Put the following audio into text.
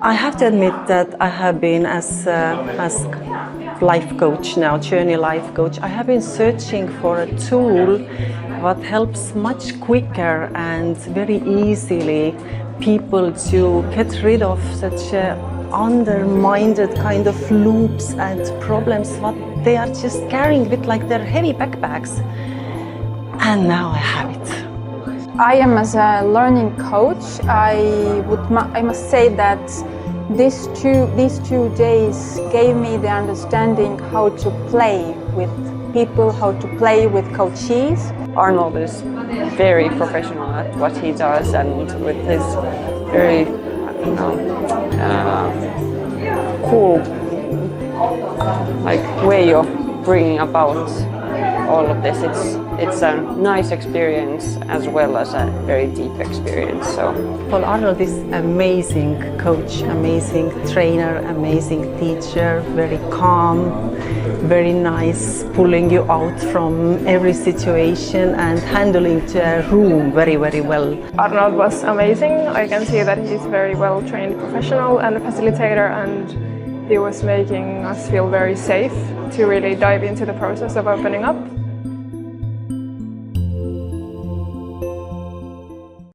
I have to admit that I have been as life coach now, journey life coach. I have been searching for a tool that helps much quicker and very easily people to get rid of such undermined kind of loops and problems what they are just carrying with like their heavy backpacks. And now I have it. I am as a learning coach. I must say that these two days gave me the understanding how to play with people, how to play with coaches. Arnold is very professional at what he does, and with his very cool way of bringing about all of this. It's a nice experience as well as a very deep experience. So Paul Arnold is amazing coach, amazing trainer, amazing teacher, very calm, very nice, pulling you out from every situation and handling the room very, very well. Arnold was amazing. I can see that he's very well trained professional and a facilitator, and he was making us feel very safe to really dive into the process of opening up.